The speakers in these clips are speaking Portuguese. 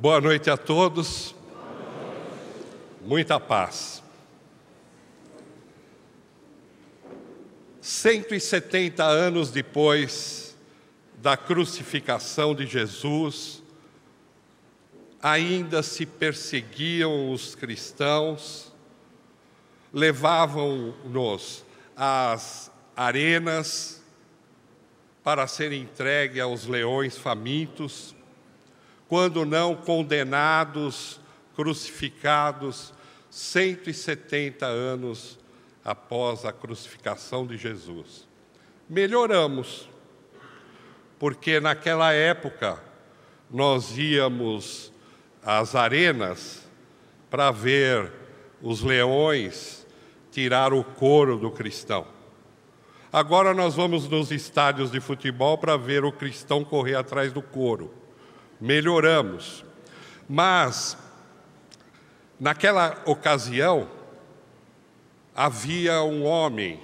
Boa noite a todos. Muita paz. 170 anos depois da crucificação de Jesus, ainda se perseguiam os cristãos, levavam-nos às arenas para serem entregues aos leões famintos, quando não condenados, crucificados, 170 anos após a crucificação de Jesus. Melhoramos, porque naquela época nós íamos às arenas para ver os leões tirar o couro do cristão. Agora nós vamos nos estádios de futebol para ver o cristão correr atrás do couro. Melhoramos, mas naquela ocasião havia um homem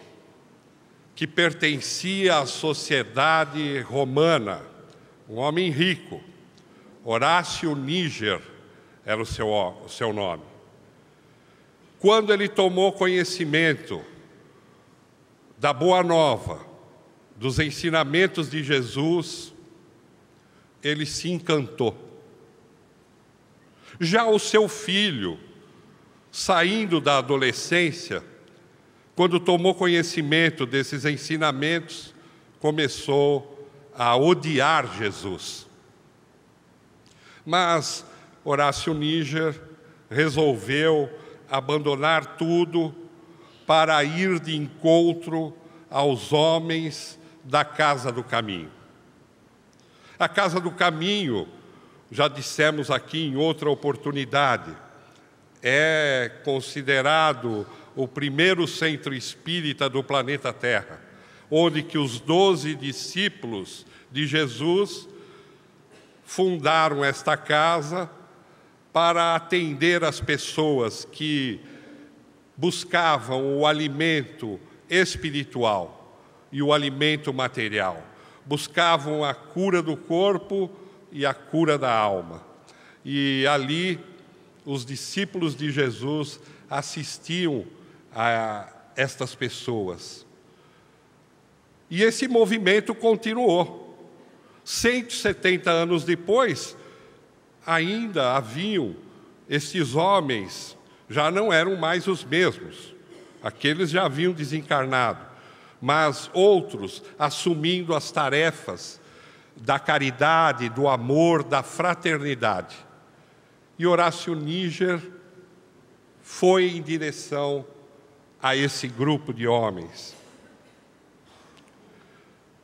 que pertencia à sociedade romana, um homem rico, Horácio Níger era o seu nome. Quando ele tomou conhecimento da Boa Nova, dos ensinamentos de Jesus, ele se encantou. Já o seu filho, saindo da adolescência, quando tomou conhecimento desses ensinamentos, começou a odiar Jesus. Mas Horácio Níger resolveu abandonar tudo para ir de encontro aos homens da Casa do Caminho. A Casa do Caminho, já dissemos aqui em outra oportunidade, é considerado o primeiro centro espírita do planeta Terra, onde que os 12 discípulos de Jesus fundaram esta casa para atender as pessoas que buscavam o alimento espiritual e o alimento material. Buscavam a cura do corpo e a cura da alma. E ali os discípulos de Jesus assistiam a estas pessoas. E esse movimento continuou. 170 anos depois, ainda haviam esses homens, já não eram mais os mesmos. Aqueles já haviam desencarnado. Mas outros assumindo as tarefas da caridade, do amor, da fraternidade. E Horácio Níger foi em direção a esse grupo de homens.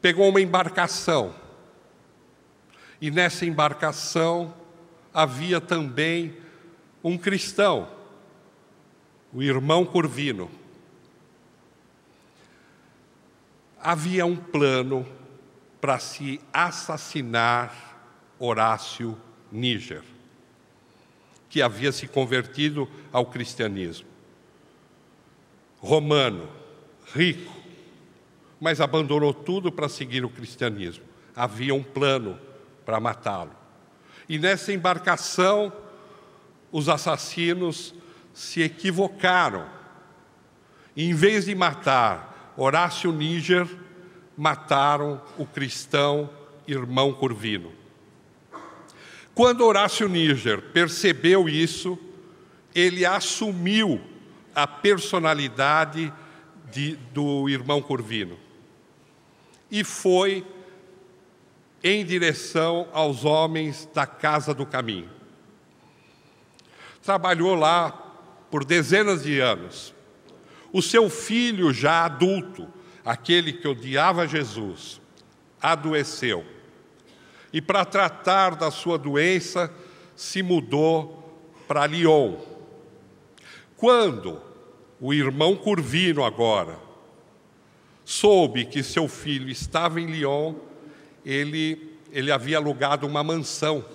Pegou uma embarcação, e nessa embarcação havia também um cristão, o irmão Curvino. Havia um plano para se assassinar Horácio Níger, que havia se convertido ao cristianismo. Romano, rico, mas abandonou tudo para seguir o cristianismo. Havia um plano para matá-lo. E nessa embarcação, os assassinos se equivocaram. E, em vez de matar Horácio Níger, mataram o cristão irmão Curvino. Quando Horácio Níger percebeu isso, ele assumiu a personalidade do irmão Curvino e foi em direção aos homens da Casa do Caminho. Trabalhou lá por dezenas de anos. O seu filho, já adulto, aquele que odiava Jesus, adoeceu. E para tratar da sua doença, se mudou para Lyon. Quando o irmão Curvino agora soube que seu filho estava em Lyon, ele havia alugado uma mansão,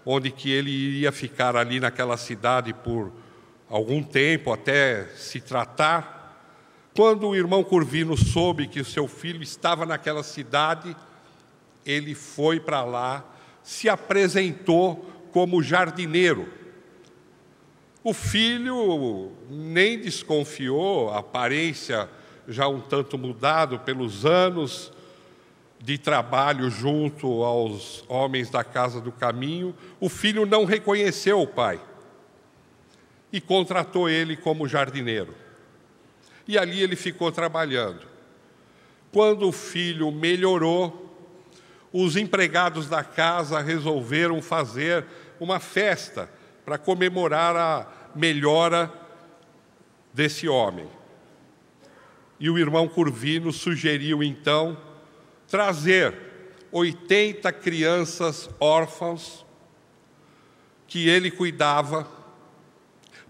onde que ele iria ficar ali naquela cidade por algum tempo, até se tratar. Quando o irmão Curvino soube que o seu filho estava naquela cidade, ele foi para lá, se apresentou como jardineiro. O filho nem desconfiou, a aparência já um tanto mudado pelos anos de trabalho junto aos homens da casa do caminho. O filho não reconheceu o pai e contratou ele como jardineiro. E ali ele ficou trabalhando. Quando o filho melhorou, os empregados da casa resolveram fazer uma festa para comemorar a melhora desse homem. E o irmão Curvino sugeriu, então, trazer 80 crianças órfãs que ele cuidava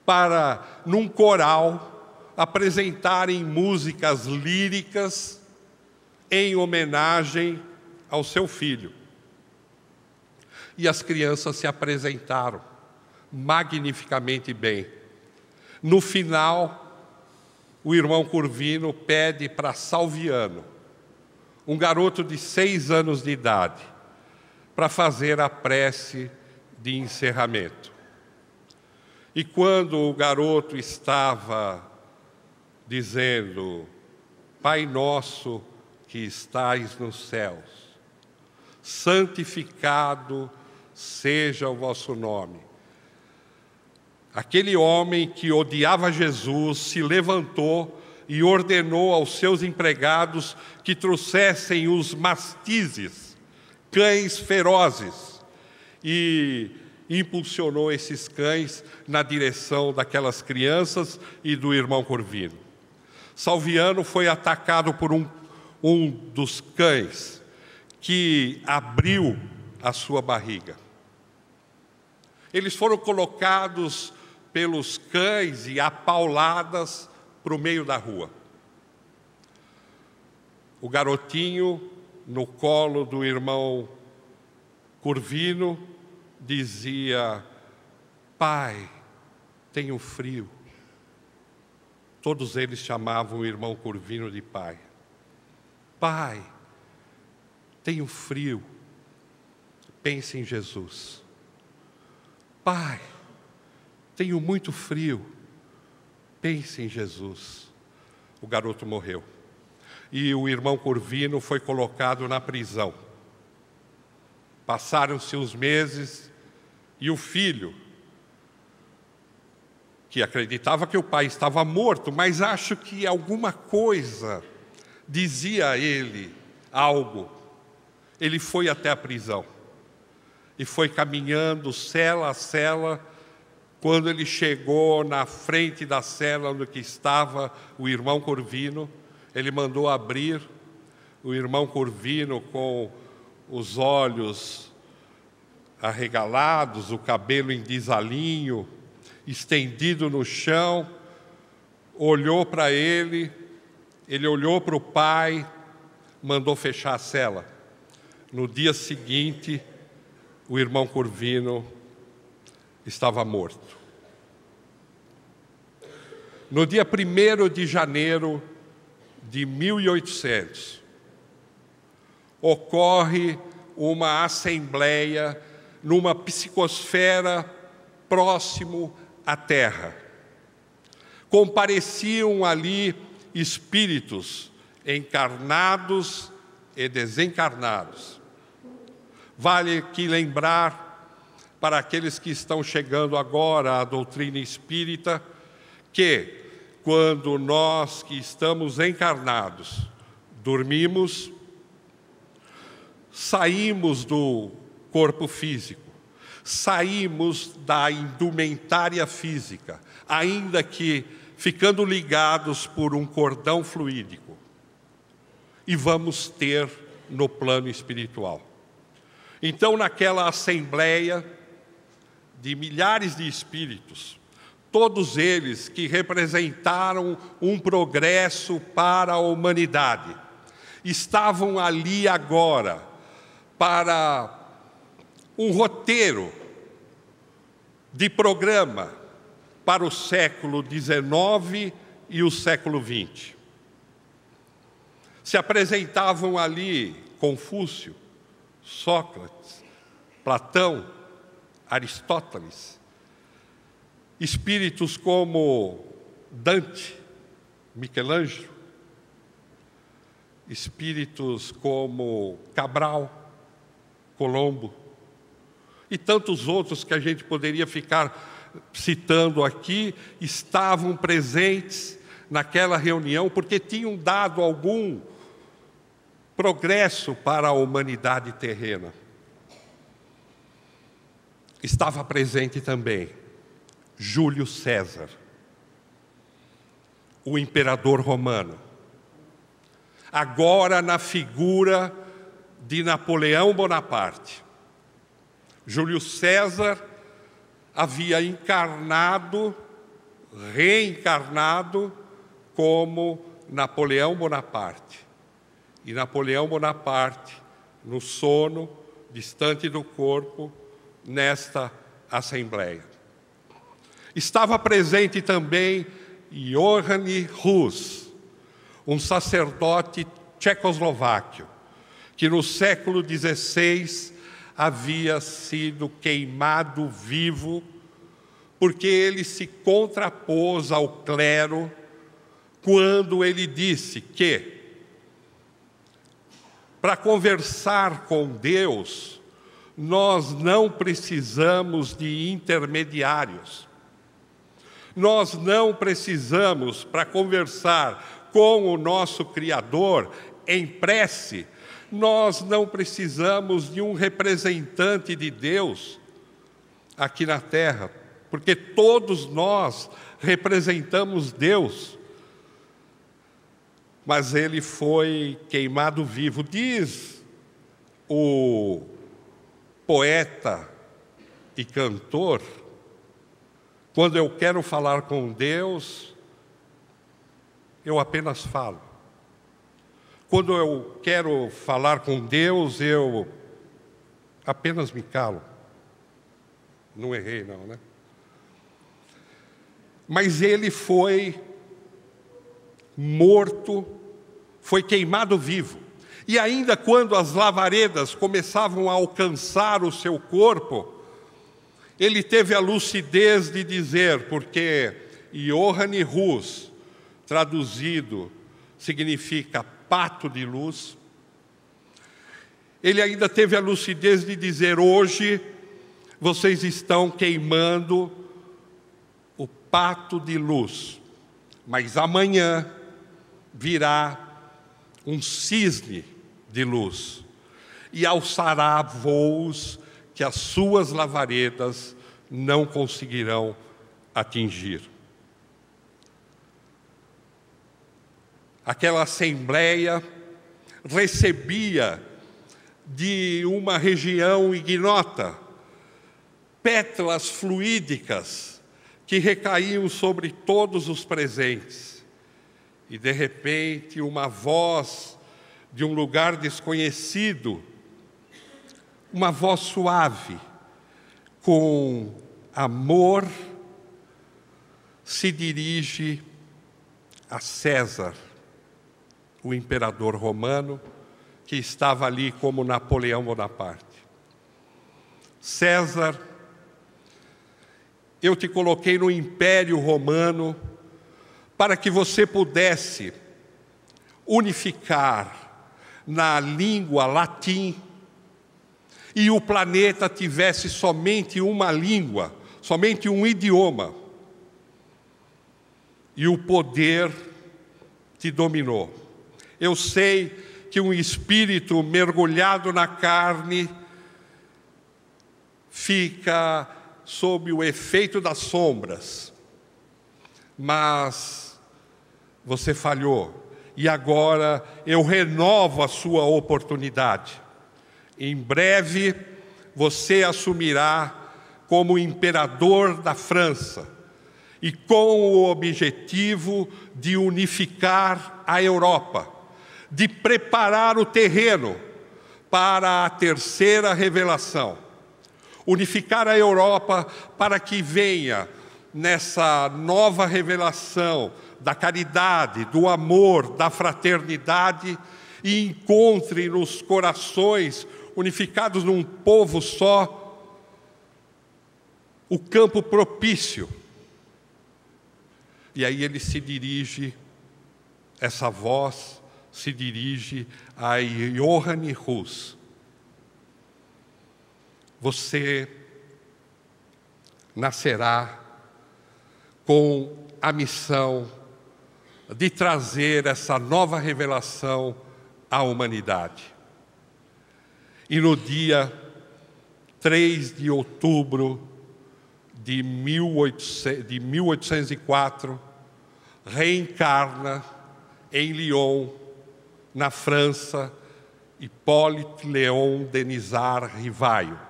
para, num coral, apresentarem músicas líricas em homenagem ao seu filho. E as crianças se apresentaram magnificamente bem. No final, o irmão Curvino pede para Salviano, um garoto de 6 anos de idade, para fazer a prece de encerramento. E quando o garoto estava dizendo: Pai nosso que estais nos céus, santificado seja o vosso nome. Aquele homem que odiava Jesus se levantou e ordenou aos seus empregados que trouxessem os mastizes, cães ferozes, e impulsionou esses cães na direção daquelas crianças e do irmão Curvino. Salviano foi atacado por um dos cães, que abriu a sua barriga. Eles foram colocados pelos cães e apauladas para o meio da rua. O garotinho, no colo do irmão Curvino, dizia: Pai, tenho frio. Todos eles chamavam o irmão Curvino de pai. Pai, tenho frio. Pense em Jesus. Pai, tenho muito frio. Pense em Jesus. O garoto morreu. E o irmão Curvino foi colocado na prisão. Passaram-se os meses e o filho, que acreditava que o pai estava morto, mas acho que alguma coisa dizia a ele algo. Ele foi até a prisão e foi caminhando cela a cela. Quando ele chegou na frente da cela onde estava o irmão Curvino, ele mandou abrir. O irmão Curvino, com os olhos arregalados, o cabelo em desalinho, estendido no chão, olhou para ele olhou para o pai, mandou fechar a cela. No dia seguinte, o irmão Curvino estava morto. No dia 1º de janeiro de 1800, ocorre uma assembleia numa psicosfera próximo à Terra. Compareciam ali espíritos encarnados e desencarnados. Vale aqui lembrar, para aqueles que estão chegando agora à doutrina espírita, que quando nós que estamos encarnados dormimos, saímos do corpo físico, saímos da indumentária física, ainda que ficando ligados por um cordão fluídico, e vamos ter no plano espiritual. Então, naquela assembleia de milhares de espíritos, todos eles que representaram um progresso para a humanidade, estavam ali agora para um roteiro de programa para o século XIX e o século XX. Se apresentavam ali Confúcio, Sócrates, Platão, Aristóteles, espíritos como Dante, Michelangelo, espíritos como Cabral, Colombo e tantos outros que a gente poderia ficar citando aqui, estavam presentes naquela reunião porque tinham dado algum progresso para a humanidade terrena. Estava presente também Júlio César, o imperador romano, agora na figura de Napoleão Bonaparte. Júlio César havia reencarnado como Napoleão Bonaparte. E Napoleão Bonaparte, no sono, distante do corpo, nesta Assembleia. Estava presente também Johann Hus, um sacerdote tchecoslováquio, que no século XVI havia sido queimado vivo, porque ele se contrapôs ao clero quando ele disse que, para conversar com Deus, nós não precisamos de intermediários. Nós não precisamos, para conversar com o nosso Criador em prece, nós não precisamos de um representante de Deus aqui na terra, porque todos nós representamos Deus. Mas ele foi queimado vivo. Diz o poeta e cantor: quando eu quero falar com Deus, eu apenas falo. Quando eu quero falar com Deus, eu apenas me calo. Não errei, não, né? Mas ele foi morto, foi queimado vivo. E ainda quando as lavaredas começavam a alcançar o seu corpo, ele teve a lucidez de dizer, porque Johann Hus, traduzido, significa pato de luz, ele ainda teve a lucidez de dizer: hoje vocês estão queimando o pato de luz, mas amanhã virá um cisne de luz e alçará voos que as suas lavaredas não conseguirão atingir. Aquela assembleia recebia de uma região ignota pétalas fluídicas que recaíam sobre todos os presentes. E, de repente, uma voz de um lugar desconhecido, uma voz suave, com amor, se dirige a César, o imperador romano, que estava ali como Napoleão Bonaparte. César, eu te coloquei no Império Romano para que você pudesse unificar na língua latim e o planeta tivesse somente uma língua, somente um idioma. E o poder te dominou. Eu sei que um espírito mergulhado na carne fica sob o efeito das sombras, mas você falhou, e agora eu renovo a sua oportunidade. Em breve você assumirá como imperador da França, e com o objetivo de unificar a Europa, de preparar o terreno para a terceira revelação. Unificar a Europa para que venha, nessa nova revelação da caridade, do amor, da fraternidade, e encontre nos corações unificados num povo só o campo propício. E aí ele se dirige, essa voz se dirige a Johann Hus. Você nascerá com a missão de trazer essa nova revelação à humanidade. E no dia 3 de outubro de 1804, reencarna em Lyon, na França, Hippolyte Léon Denisard Rivaio,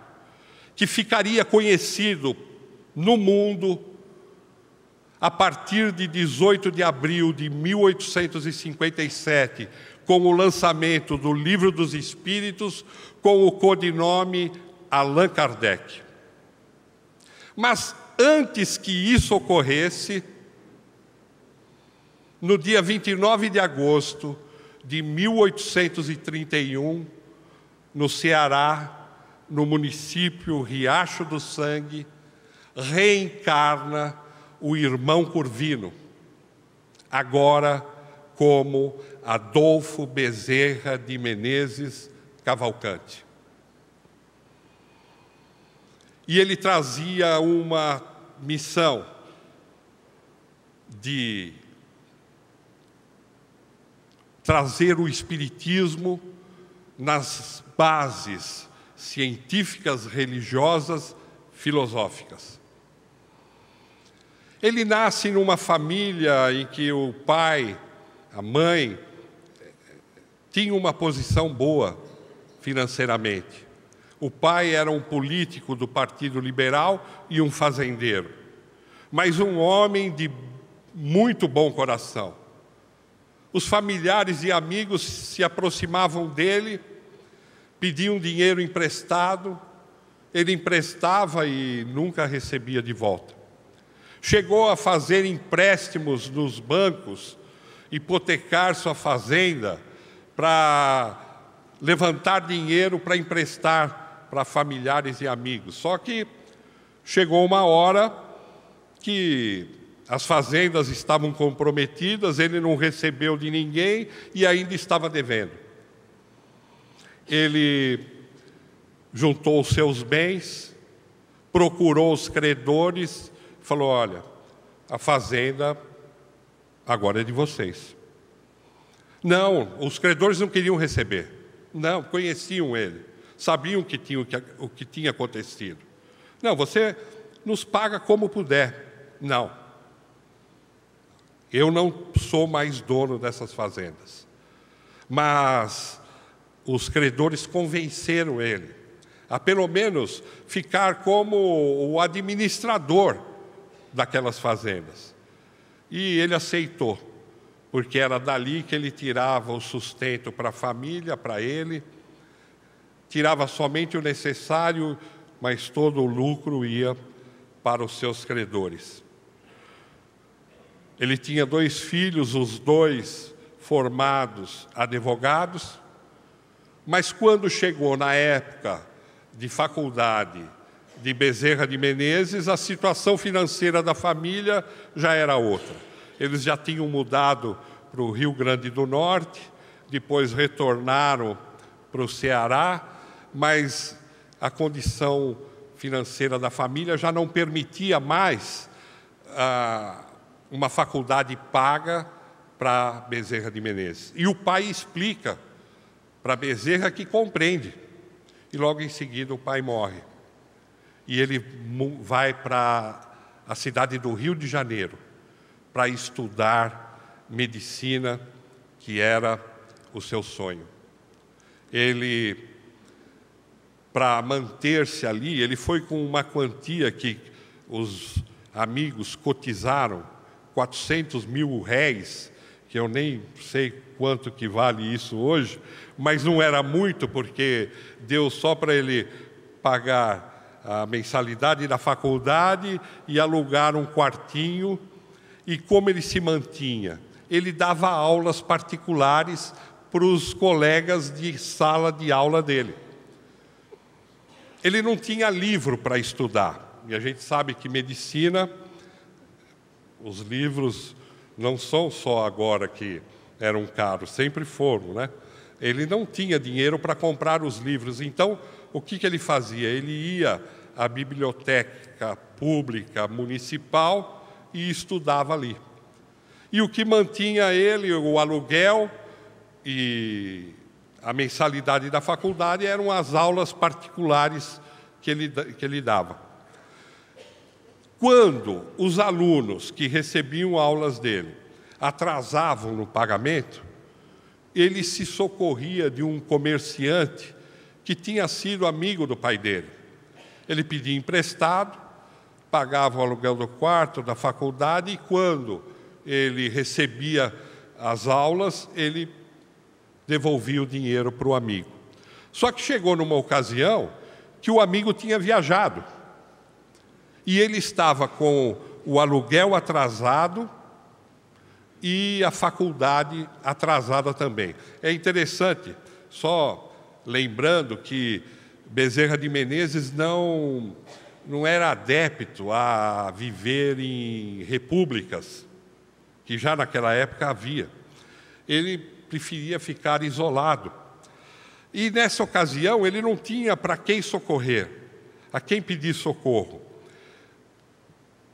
que ficaria conhecido no mundo a partir de 18 de abril de 1857, com o lançamento do Livro dos Espíritos, com o codinome Allan Kardec. Mas antes que isso ocorresse, no dia 29 de agosto de 1831, no Ceará, no município Riacho do Sangue, reencarna o irmão Curvino, agora como Adolfo Bezerra de Menezes Cavalcante. E ele trazia uma missão de trazer o Espiritismo nas bases científicas, religiosas, filosóficas. Ele nasce numa família em que o pai, a mãe, tinham uma posição boa financeiramente. O pai era um político do Partido Liberal e um fazendeiro, mas um homem de muito bom coração. Os familiares e amigos se aproximavam dele, pediam dinheiro emprestado, ele emprestava e nunca recebia de volta. Chegou a fazer empréstimos nos bancos, hipotecar sua fazenda para levantar dinheiro para emprestar para familiares e amigos. Só que chegou uma hora que as fazendas estavam comprometidas, ele não recebeu de ninguém e ainda estava devendo. Ele juntou os seus bens, procurou os credores, falou: olha, a fazenda agora é de vocês. Não, os credores não queriam receber. Não, conheciam ele, sabiam o que tinha acontecido. Não, você nos paga como puder. Não, eu não sou mais dono dessas fazendas. Mas os credores convenceram ele a pelo menos ficar como o administrador daquelas fazendas. E ele aceitou, porque era dali que ele tirava o sustento para a família, para ele, tirava somente o necessário, mas todo o lucro ia para os seus credores. Ele tinha 2 filhos, os 2 formados advogados, mas quando chegou na época de faculdade de Bezerra de Menezes, a situação financeira da família já era outra. Eles já tinham mudado para o Rio Grande do Norte, depois retornaram para o Ceará, mas a condição financeira da família já não permitia mais uma faculdade paga para Bezerra de Menezes. E o pai explica para Bezerra que compreende. E logo em seguida o pai morre. E ele vai para a cidade do Rio de Janeiro para estudar medicina, que era o seu sonho. Ele, para manter-se ali, ele foi com uma quantia que os amigos cotizaram, 400 mil réis, que eu nem sei quanto que vale isso hoje, mas não era muito, porque deu só para ele pagar a mensalidade da faculdade e alugar um quartinho. E como ele se mantinha? Ele dava aulas particulares para os colegas de sala de aula dele. Ele não tinha livro para estudar, E a gente sabe que medicina, os livros não são só agora que eram caros, sempre foram, né? Ele não tinha dinheiro para comprar os livros, então o que ele fazia? Ele ia à biblioteca pública municipal e estudava ali. E o que mantinha ele, o aluguel e a mensalidade da faculdade, eram as aulas particulares que ele dava. Quando os alunos que recebiam aulas dele atrasavam no pagamento, ele se socorria de um comerciante que tinha sido amigo do pai dele. Ele pedia emprestado, pagava o aluguel do quarto, da faculdade, e quando ele recebia as aulas, ele devolvia o dinheiro para o amigo. Só que chegou numa ocasião que o amigo tinha viajado e ele estava com o aluguel atrasado e a faculdade atrasada também. É interessante, só lembrando que Bezerra de Menezes não era adepto a viver em repúblicas, que já naquela época havia. Ele preferia ficar isolado. E nessa ocasião ele não tinha para quem socorrer, a quem pedir socorro.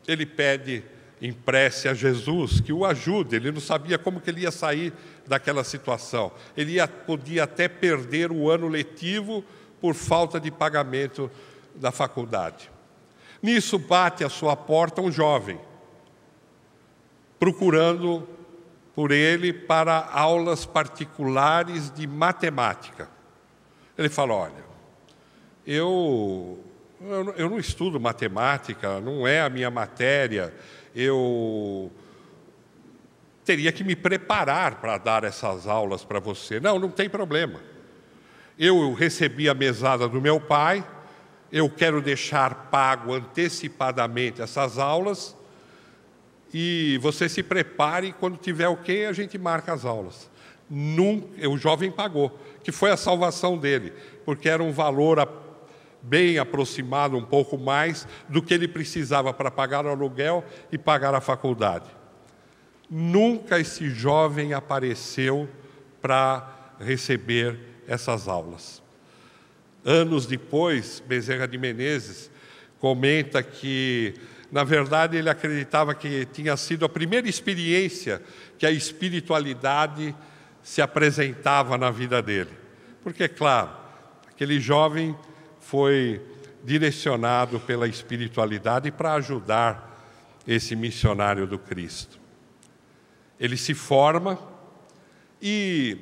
Ele pede em prece a Jesus que o ajude. Ele não sabia como que ele ia sair daquela situação. Ele podia até perder o ano letivo por falta de pagamento da faculdade. Nisso bate à sua porta um jovem, procurando por ele para aulas particulares de matemática. Ele fala: olha, eu não estudo matemática, não é a minha matéria, eu teria que me preparar para dar essas aulas para você. Não tem problema. Eu recebi a mesada do meu pai, eu quero deixar pago antecipadamente essas aulas, e você se prepare, quando tiver ok, a gente marca as aulas. O jovem pagou, que foi a salvação dele, porque era um valor bem aproximado, um pouco mais, do que ele precisava para pagar o aluguel e pagar a faculdade. Nunca esse jovem apareceu para receber essas aulas. Anos depois, Bezerra de Menezes comenta que, na verdade, ele acreditava que tinha sido a primeira experiência que a espiritualidade se apresentava na vida dele. Porque, claro, aquele jovem foi direcionado pela espiritualidade para ajudar esse missionário do Cristo. Ele se forma e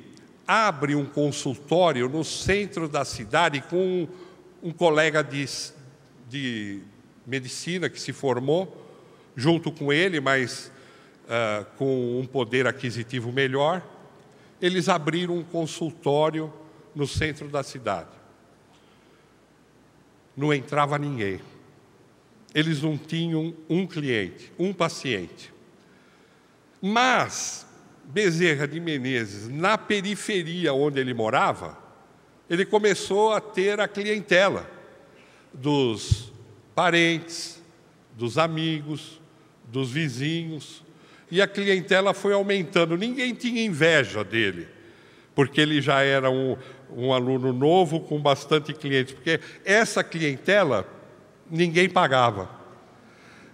abre um consultório no centro da cidade com um colega de medicina que se formou junto com ele, mas com um poder aquisitivo melhor. Eles abriram um consultório no centro da cidade. Não entrava ninguém. Eles não tinham um cliente, um paciente. Mas Bezerra de Menezes, na periferia onde ele morava, ele começou a ter a clientela dos parentes, dos amigos, dos vizinhos, e a clientela foi aumentando. Ninguém tinha inveja dele, porque ele já era um aluno novo com bastante clientes, porque essa clientela ninguém pagava.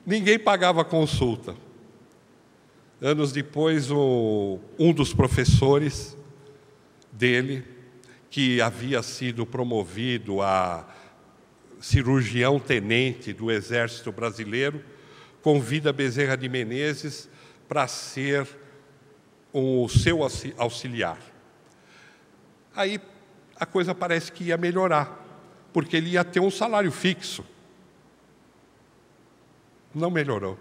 Ninguém pagava consulta. Anos depois, um dos professores dele, que havia sido promovido a cirurgião-tenente do Exército Brasileiro, convida Bezerra de Menezes para ser o seu auxiliar. Aí a coisa parece que ia melhorar, porque ele ia ter um salário fixo. Não melhorou.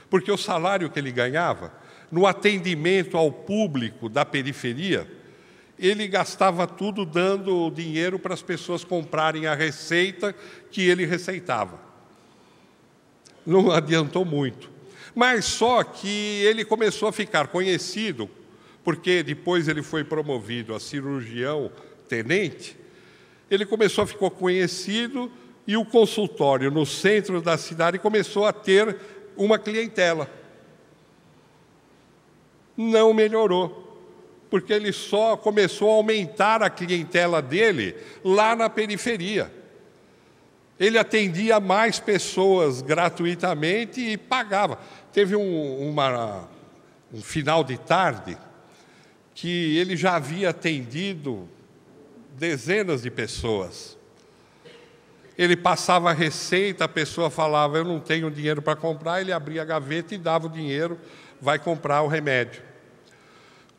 Porque o salário que ele ganhava, no atendimento ao público da periferia, ele gastava tudo dando dinheiro para as pessoas comprarem a receita que ele receitava. Não adiantou muito. Mas só que ele começou a ficar conhecido, porque depois ele foi promovido a cirurgião-tenente, ele começou a ficar conhecido E o consultório no centro da cidade começou a ter uma clientela. Não melhorou, porque ele só começou a aumentar a clientela dele lá na periferia. Ele atendia mais pessoas gratuitamente e pagava. Teve um final de tarde que ele já havia atendido dezenas de pessoas. Ele passava a receita, a pessoa falava, eu não tenho dinheiro para comprar, ele abria a gaveta e dava o dinheiro, vai comprar o remédio.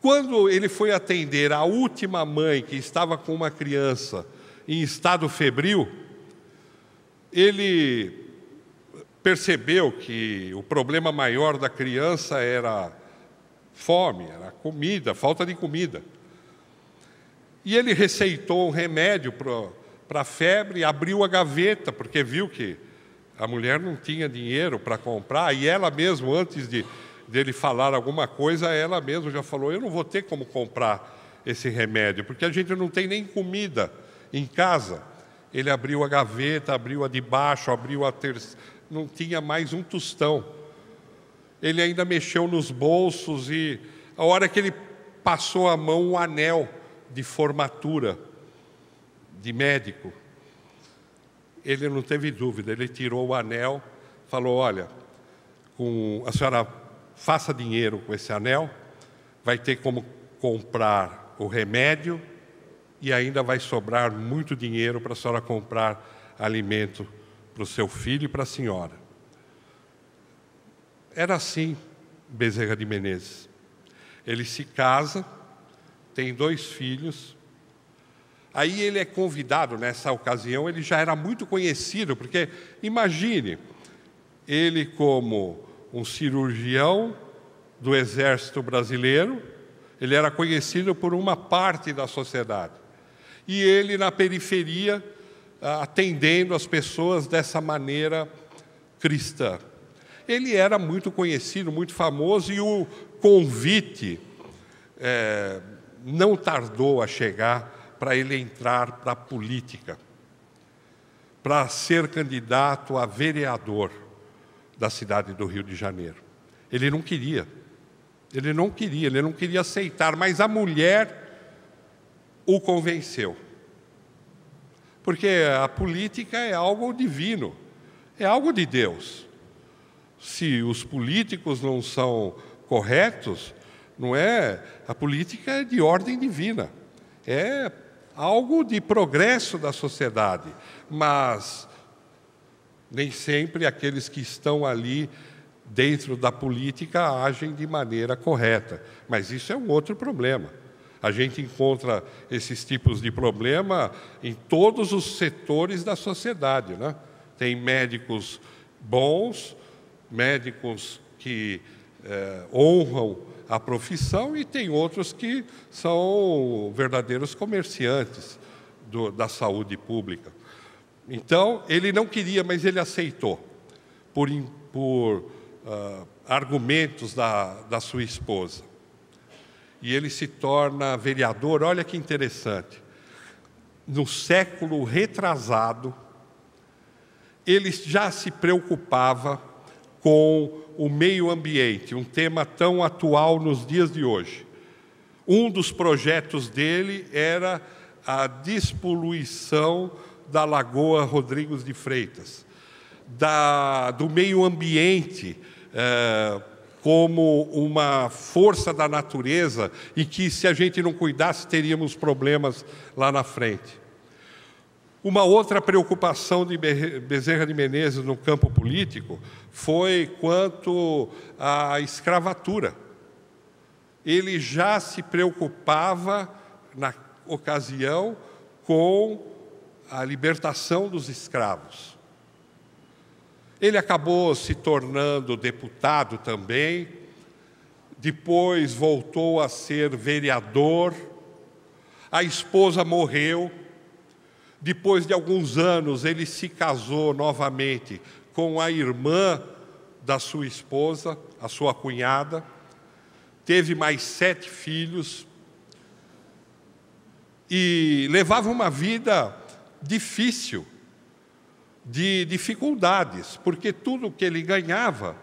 Quando ele foi atender a última mãe que estava com uma criança em estado febril, ele percebeu que o problema maior da criança era fome, era comida, falta de comida. E ele receitou um remédio para a febre, abriu a gaveta, porque viu que a mulher não tinha dinheiro para comprar, e ela mesma, antes dele falar alguma coisa, ela mesma já falou, eu não vou ter como comprar esse remédio, porque a gente não tem nem comida em casa. Ele abriu a gaveta, abriu a de baixo, abriu a terceira, não tinha mais um tostão. Ele ainda mexeu nos bolsos e, a hora que ele passou a mão, um anel de formatura de médico, ele não teve dúvida, ele tirou o anel, falou, olha, a senhora faça dinheiro com esse anel, vai ter como comprar o remédio e ainda vai sobrar muito dinheiro para a senhora comprar alimento para o seu filho e para a senhora. Era assim Bezerra de Menezes. Ele se casa, tem 2 filhos. Aí ele é convidado, nessa ocasião, ele já era muito conhecido, porque, imagine, ele como um cirurgião do Exército Brasileiro, ele era conhecido por uma parte da sociedade. E ele, na periferia, atendendo as pessoas dessa maneira cristã. Ele era muito conhecido, muito famoso, e o convite não tardou a chegar para ele entrar para a política, para ser candidato a vereador da cidade do Rio de Janeiro. Ele não queria aceitar, mas a mulher o convenceu. Porque a política é algo divino, é algo de Deus. Se os políticos não são corretos, a política é de ordem divina, é algo de progresso da sociedade, mas nem sempre aqueles que estão ali dentro da política agem de maneira correta. Mas isso é um outro problema. A gente encontra esses tipos de problema em todos os setores da sociedade, né? Tem médicos bons, médicos que honram a profissão, e tem outros que são verdadeiros comerciantes da saúde pública. Então, ele não queria, mas ele aceitou, por argumentos da sua esposa. E ele se torna vereador. Olha que interessante. No século retrasado, ele já se preocupava com o meio ambiente, um tema tão atual nos dias de hoje. Um dos projetos dele era a despoluição da Lagoa Rodrigues de Freitas, do meio ambiente, como uma força da natureza, e que, se a gente não cuidasse, teríamos problemas lá na frente. Uma outra preocupação de Bezerra de Menezes no campo político foi quanto à escravatura. Ele já se preocupava, na ocasião, com a libertação dos escravos. Ele acabou se tornando deputado também, depois voltou a ser vereador, a esposa morreu. Depois de alguns anos, ele se casou novamente com a irmã da sua esposa, a sua cunhada. Teve mais 7 filhos e levava uma vida difícil. de dificuldades, porque tudo que ele ganhava,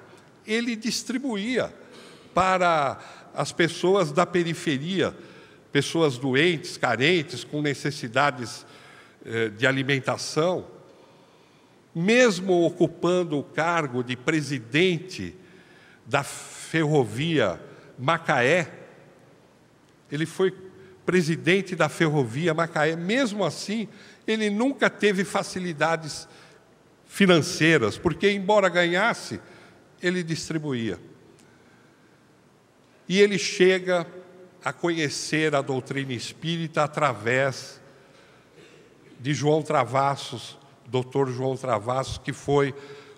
ele distribuía para as pessoas da periferia, pessoas doentes, carentes, com necessidades de alimentação. Mesmo ocupando o cargo de presidente da ferrovia Macaé, ele foi presidente da ferrovia Macaé. Mesmo assim, ele nunca teve facilidades financeiras, porque, embora ganhasse, ele distribuía. E ele chega a conhecer a doutrina espírita através de João Travassos, Dr. João Travassos, que foi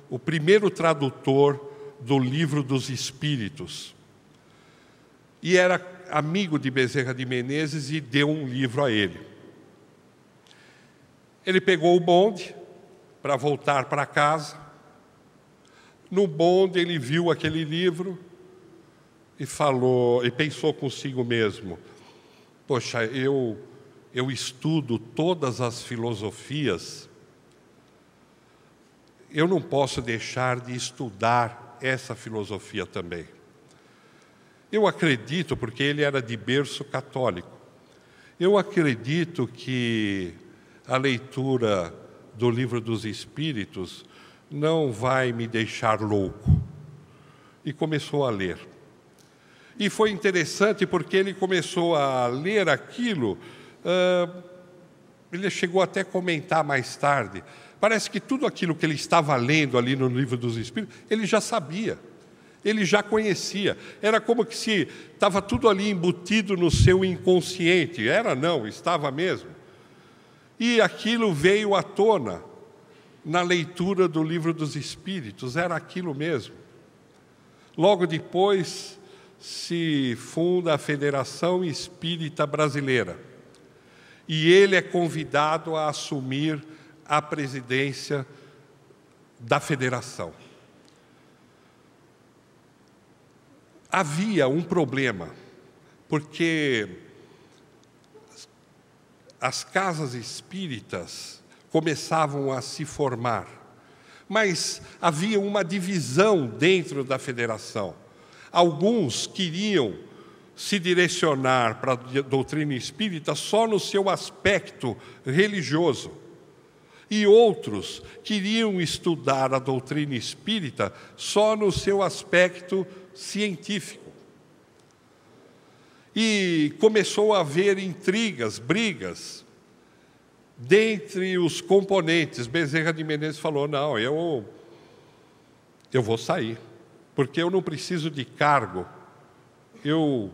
o primeiro tradutor do Livro dos Espíritos. E era amigo de Bezerra de Menezes e deu um livro a ele. Ele pegou o bonde para voltar para casa. No bonde ele viu aquele livro e falou, e pensou consigo mesmo: poxa, eu estudo todas as filosofias, eu não posso deixar de estudar essa filosofia também. Eu acredito, porque ele era de berço católico, eu acredito que a leitura do Livro dos Espíritos não vai me deixar louco. E começou a ler. E foi interessante porque ele começou a ler aquilo, ele chegou até a comentar mais tarde, parece que tudo aquilo que ele estava lendo ali no Livro dos Espíritos, ele já sabia, ele já conhecia. Era como que se estava tudo ali embutido no seu inconsciente. Era não, estava mesmo. E aquilo veio à tona na leitura do Livro dos Espíritos, era aquilo mesmo. Logo depois se funda a Federação Espírita Brasileira e ele é convidado a assumir a presidência da federação. Havia um problema, porque as casas espíritas começavam a se formar, mas havia uma divisão dentro da federação. Alguns queriam se direcionar para a doutrina espírita só no seu aspecto religioso, e outros queriam estudar a doutrina espírita só no seu aspecto científico. E começou a haver intrigas, brigas, dentre os componentes. Bezerra de Menezes falou: não, eu vou sair, porque eu não preciso de cargo, eu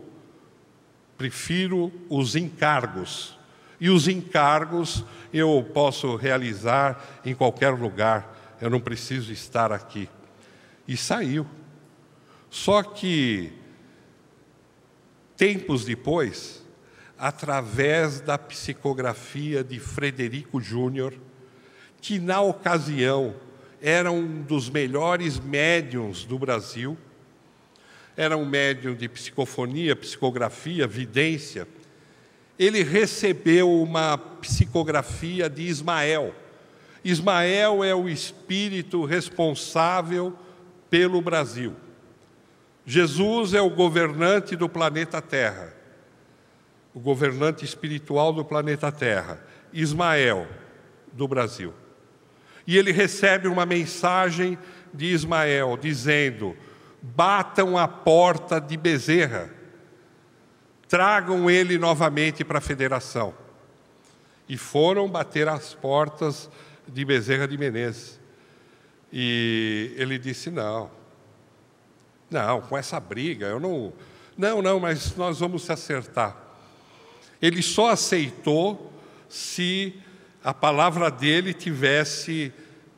prefiro os encargos. E os encargos eu posso realizar em qualquer lugar, eu não preciso estar aqui. E saiu. Só que, tempos depois, através da psicografia de Frederico Júnior, que na ocasião era um dos melhores médiuns do Brasil, era um médium de psicofonia, psicografia, vidência, ele recebeu uma psicografia de Ismael. Ismael é o espírito responsável pelo Brasil. Jesus é o governante do planeta Terra, o governante espiritual do planeta Terra. Ismael, do Brasil. E ele recebe uma mensagem de Ismael, dizendo: batam a porta de Bezerra, tragam ele novamente para a federação. E foram bater as portas de Bezerra de Menezes. E ele disse: não, com essa briga, eu não... Não, mas nós vamos se acertar. Ele só aceitou se a palavra dele tivesse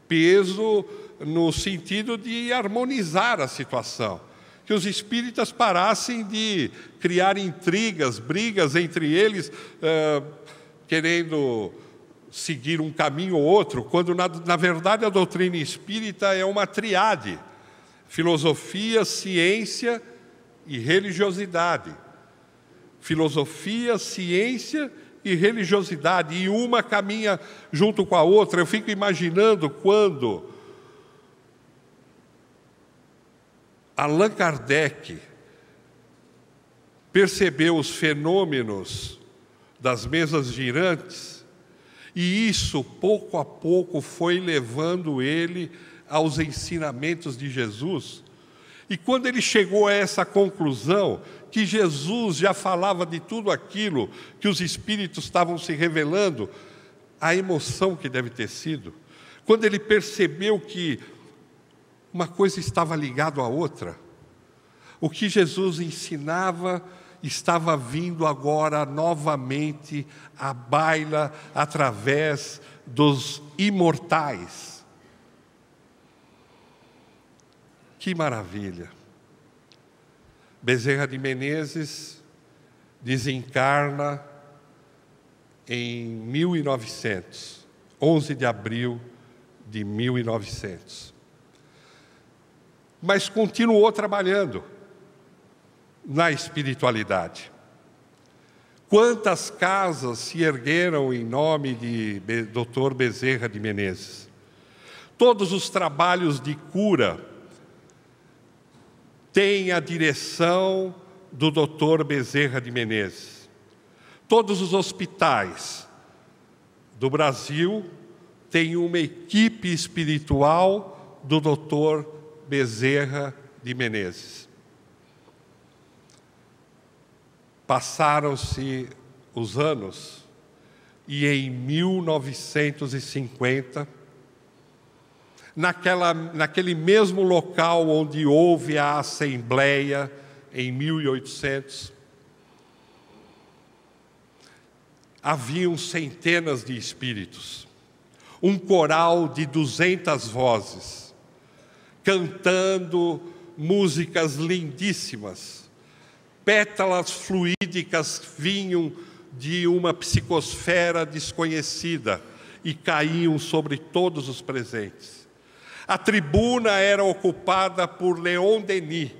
peso no sentido de harmonizar a situação. Que os espíritas parassem de criar intrigas, brigas entre eles, querendo seguir um caminho ou outro, quando, na verdade, a doutrina espírita é uma triade: filosofia, ciência e religiosidade. Filosofia, ciência e religiosidade, e uma caminha junto com a outra. Eu fico imaginando quando Allan Kardec percebeu os fenômenos das mesas girantes, e isso, pouco a pouco, foi levando ele aos ensinamentos de Jesus. E quando ele chegou a essa conclusão, que Jesus já falava de tudo aquilo que os Espíritos estavam se revelando, a emoção que deve ter sido, quando ele percebeu que uma coisa estava ligada à outra, o que Jesus ensinava estava vindo agora novamente à baila através dos imortais. Que maravilha! Bezerra de Menezes desencarna em 1900, 11 de abril de 1900. Mas continuou trabalhando na espiritualidade. Quantas casas se ergueram em nome de Dr. Bezerra de Menezes? Todos os trabalhos de cura têm a direção do Dr. Bezerra de Menezes. Todos os hospitais do Brasil têm uma equipe espiritual do Dr. Bezerra de Menezes. Passaram-se os anos e em 1950, naquele mesmo local onde houve a Assembleia, em 1800, haviam centenas de espíritos, um coral de 200 vozes, cantando músicas lindíssimas. Pétalas fluídicas vinham de uma psicosfera desconhecida e caíam sobre todos os presentes. A tribuna era ocupada por Leon Denis,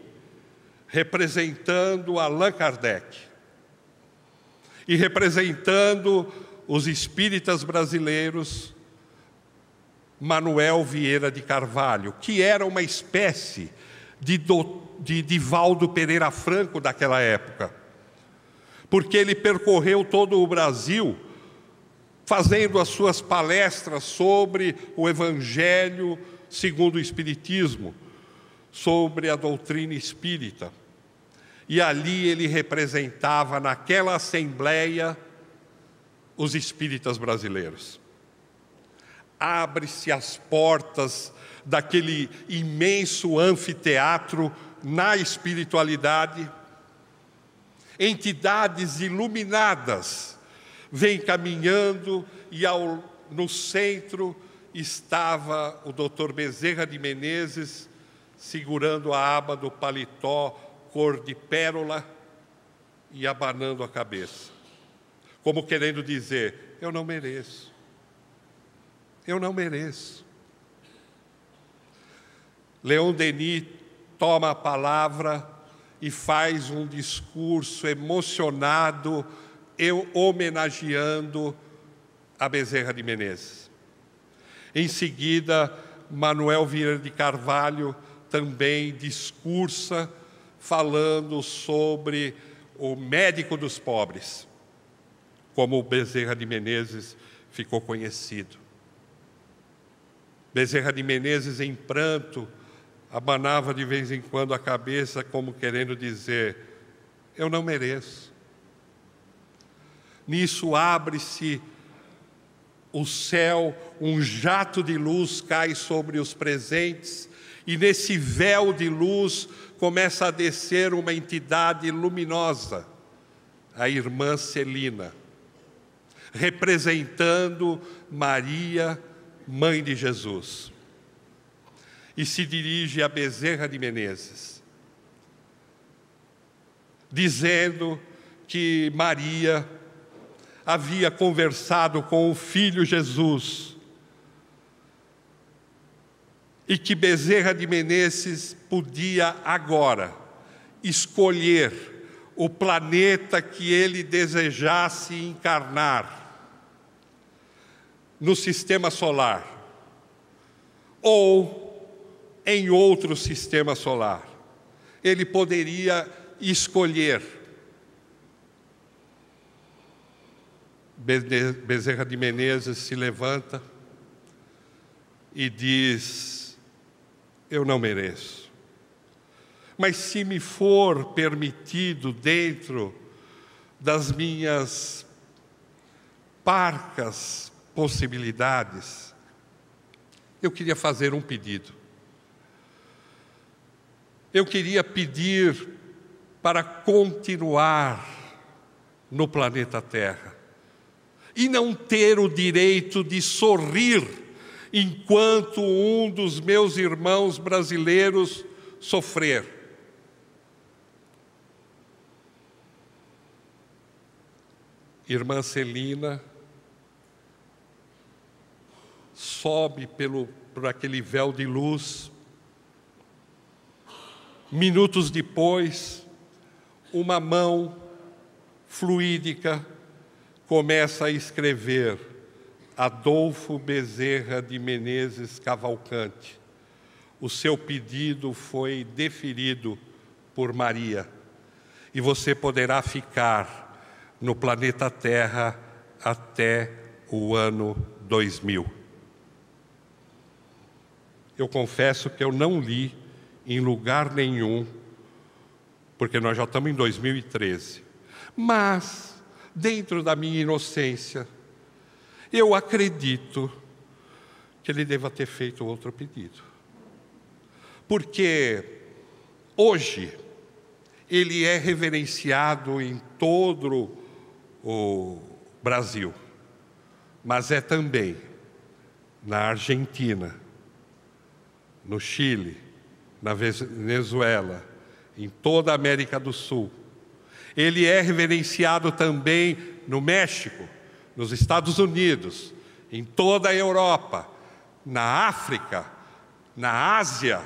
representando Allan Kardec, e representando os espíritas brasileiros, Manuel Vieira de Carvalho, que era uma espécie de Divaldo Pereira Franco daquela época, porque ele percorreu todo o Brasil fazendo as suas palestras sobre o Evangelho segundo o Espiritismo, sobre a doutrina espírita. E ali ele representava, naquela assembleia, os espíritas brasileiros. Abre-se as portas daquele imenso anfiteatro na espiritualidade, entidades iluminadas vêm caminhando e no centro estava o Dr. Bezerra de Menezes segurando a aba do paletó cor de pérola e abanando a cabeça, como querendo dizer: eu não mereço, eu não mereço. Leon Denis toma a palavra e faz um discurso emocionado, homenageando a Bezerra de Menezes. Em seguida, Manuel Vieira de Carvalho também discursa, falando sobre o médico dos pobres, como o Bezerra de Menezes ficou conhecido. Bezerra de Menezes, em pranto, abanava de vez em quando a cabeça, como querendo dizer: eu não mereço. Nisso abre-se o céu, um jato de luz cai sobre os presentes, e nesse véu de luz começa a descer uma entidade luminosa, a irmã Celina, representando Maria, mãe de Jesus. E se dirige a Bezerra de Menezes, dizendo que Maria havia conversado com o Filho Jesus e que Bezerra de Menezes podia agora escolher o planeta que ele desejasse encarnar no sistema solar ou em outro sistema solar. Ele poderia escolher. Bezerra de Menezes se levanta e diz: eu não mereço. Mas se me for permitido, dentro das minhas parcas possibilidades, eu queria fazer um pedido. Eu queria pedir para continuar no planeta Terra e não ter o direito de sorrir enquanto um dos meus irmãos brasileiros sofrer. Irmã Celina sobe por aquele véu de luz. Minutos depois, uma mão fluídica começa a escrever: Adolfo Bezerra de Menezes Cavalcante. O seu pedido foi deferido por Maria e você poderá ficar no planeta Terra até o ano 2000. Eu confesso que eu não li em lugar nenhum, porque nós já estamos em 2013. Mas, dentro da minha inocência, eu acredito que ele deva ter feito outro pedido. Porque hoje ele é reverenciado em todo o Brasil, mas é também na Argentina, no Chile, na Venezuela, em toda a América do Sul. Ele é reverenciado também no México, nos Estados Unidos, em toda a Europa, na África, na Ásia.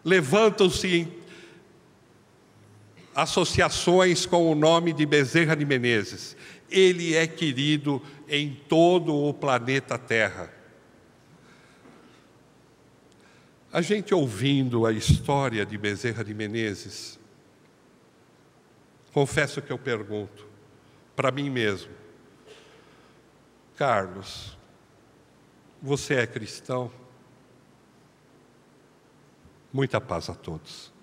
Levantam-se associações com o nome de Bezerra de Menezes. Ele é querido em todo o planeta Terra. A gente ouvindo a história de Bezerra de Menezes, confesso que eu pergunto para mim mesmo: Carlos, você é cristão? Muita paz a todos.